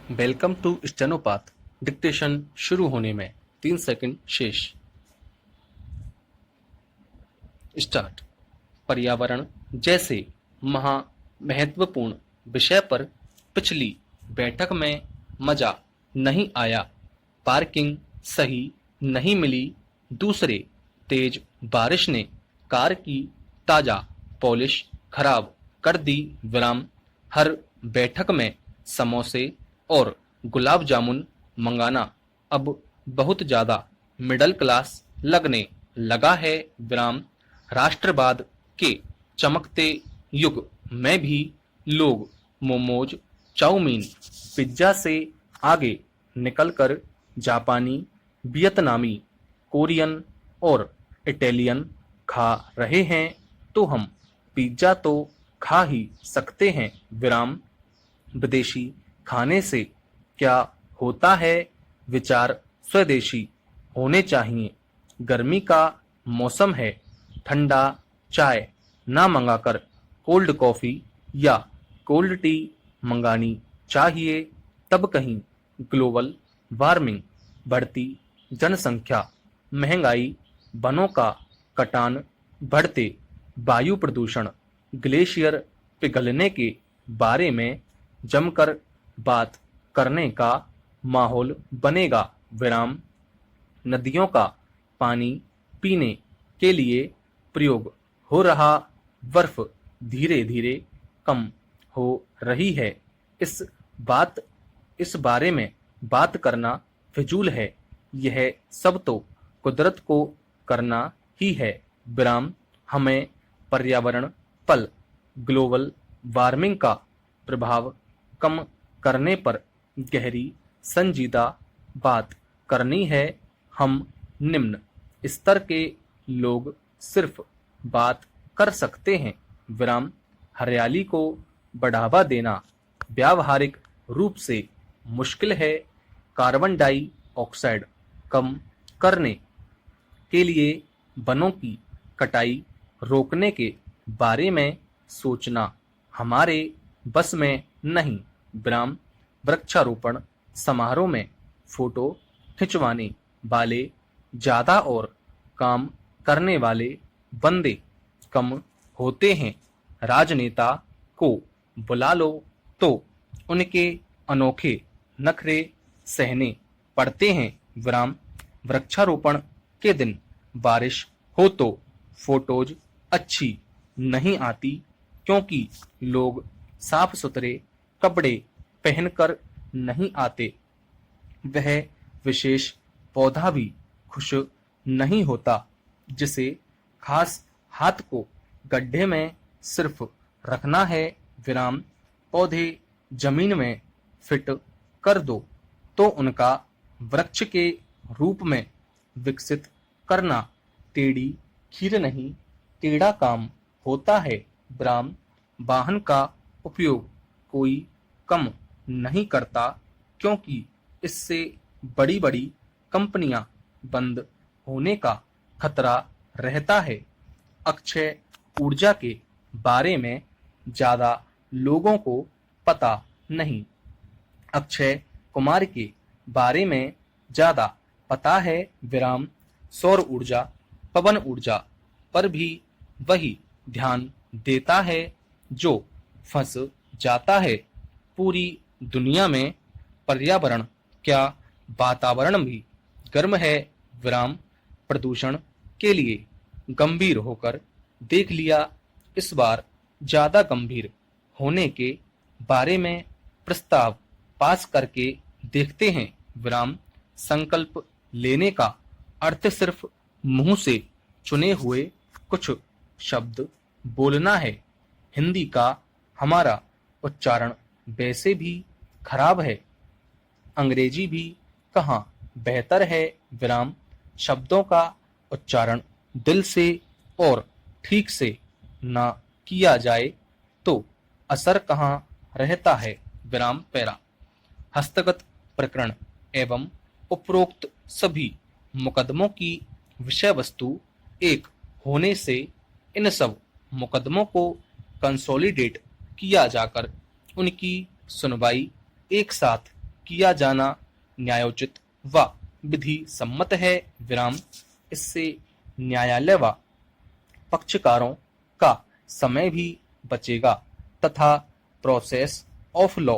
Welcome to स्टेनोपाथ। Dictation शुरू होने में 3 सेकंड शेष। स्टार्ट। पर्यावरण जैसे महा महत्वपूर्ण विषय पर पिछली बैठक में मजा नहीं आया। पार्किंग सही नहीं मिली। दूसरे तेज बारिश ने कार की ताजा पॉलिश खराब कर दी। विराम। हर बैठक में समोसे और गुलाब जामुन मंगाना अब बहुत ज्यादा मिडिल क्लास लगने लगा है। विराम। राष्ट्रवाद के चमकते युग में भी लोग मोमोज, चाउमीन, पिज्जा से आगे निकलकर जापानी, वियतनामी, कोरियन और इटालियन खा रहे हैं, तो हम पिज्जा तो खा ही सकते हैं। विराम। विदेशी खाने से क्या होता है? विचार स्वदेशी होने चाहिए। गर्मी का मौसम है, ठंडा चाय ना मंगाकर कोल्ड कॉफी या कोल्ड टी मंगानी चाहिए। तब कहीं ग्लोबल वार्मिंग, बढ़ती जनसंख्या, महंगाई, वनों का कटान, बढ़ते वायु प्रदूषण, ग्लेशियर पिघलने के बारे में जमकर बात करने का माहौल बनेगा। विराम। नदियों का पानी पीने के लिए प्रयोग हो रहा बर्फ धीरे धीरे कम हो रही है। इस इस बारे में बात करना फिजूल है। यह सब तो कुदरत को करना ही है। विराम। हमें पर्यावरण पर ग्लोबल वार्मिंग का प्रभाव कम करने पर गहरी संजीदा बात करनी है। हम निम्न स्तर के लोग सिर्फ बात कर सकते हैं। विराम। हरियाली को बढ़ावा देना व्यावहारिक रूप से मुश्किल है। कार्बन डाइऑक्साइड कम करने के लिए वनों की कटाई रोकने के बारे में सोचना हमारे बस में नहीं। विराम। वृक्षारोपण समारोह में फोटो खिंचवाने वाले ज्यादा और काम करने वाले बंदे कम होते हैं। राजनेता को बुला लो तो उनके अनोखे नखरे सहने पड़ते हैं। विराम। वृक्षारोपण के दिन बारिश हो तो फोटोज अच्छी नहीं आती, क्योंकि लोग साफ सुथरे कपड़े पहनकर नहीं आते। वह विशेष पौधा भी खुश नहीं होता, जिसे खास हाथ को गड्ढे में सिर्फ रखना है। विराम। पौधे जमीन में फिट कर दो तो उनका वृक्ष के रूप में विकसित करना टेढ़ी खीर नहीं, टेढ़ा काम होता है। विराम। वाहन का उपयोग कोई कम नहीं करता, क्योंकि इससे बड़ी बड़ी कंपनियां बंद होने का खतरा रहता है। अक्षय ऊर्जा के बारे में ज्यादा लोगों को पता नहीं। अक्षय कुमार के बारे में ज्यादा पता है। विराम। सौर ऊर्जा, पवन ऊर्जा पर भी वही ध्यान देता है जो फंस जाता है। पूरी दुनिया में पर्यावरण क्या वातावरण भी गर्म है। विराम। प्रदूषण के लिए गंभीर होकर देख लिया। इस बार ज्यादा गंभीर होने के बारे में प्रस्ताव पास करके देखते हैं। विराम। संकल्प लेने का अर्थ सिर्फ मुंह से चुने हुए कुछ शब्द बोलना है। हिंदी का हमारा उच्चारण वैसे भी खराब है, अंग्रेजी भी कहाँ बेहतर है। विराम। शब्दों का उच्चारण दिल से और ठीक से ना किया जाए तो असर कहाँ रहता है। विराम। पैरा। हस्तगत प्रकरण एवं उपरोक्त सभी मुकदमों की विषय वस्तु एक होने से इन सब मुकदमों को कंसोलिडेट किया जाकर उनकी सुनवाई एक साथ किया जाना न्यायोचित व विधि सम्मत है विराम। इससे न्यायालय व पक्षकारों का समय भी बचेगा तथा प्रोसेस ऑफ लॉ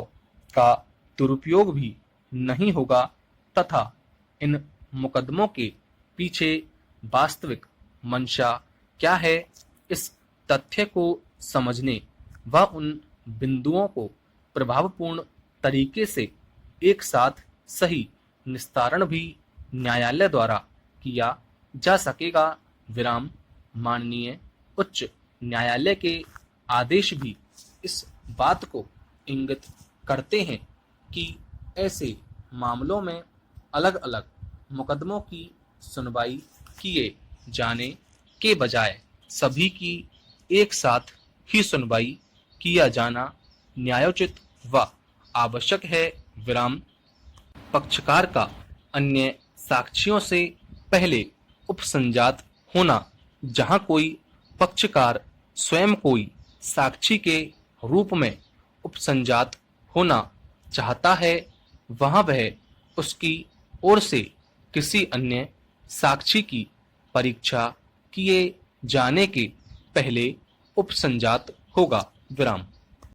का दुरुपयोग भी नहीं होगा तथा इन मुकदमों के पीछे वास्तविक मंशा क्या है इस तथ्य को समझने व उन बिंदुओं को प्रभावपूर्ण तरीके से एक साथ सही निस्तारण भी न्यायालय द्वारा किया जा सकेगा विराम। माननीय उच्च न्यायालय के आदेश भी इस बात को इंगित करते हैं कि ऐसे मामलों में अलग अलग मुकदमों की सुनवाई किए जाने के बजाय सभी की एक साथ ही सुनवाई किया जाना न्यायोचित व आवश्यक है विराम। पक्षकार का अन्य साक्षियों से पहले उपसंजात होना। जहां कोई पक्षकार स्वयं कोई साक्षी के रूप में उपसंजात होना चाहता है वहां वह उसकी ओर से किसी अन्य साक्षी की परीक्षा किए जाने के पहले उपसंजात होगा विराम।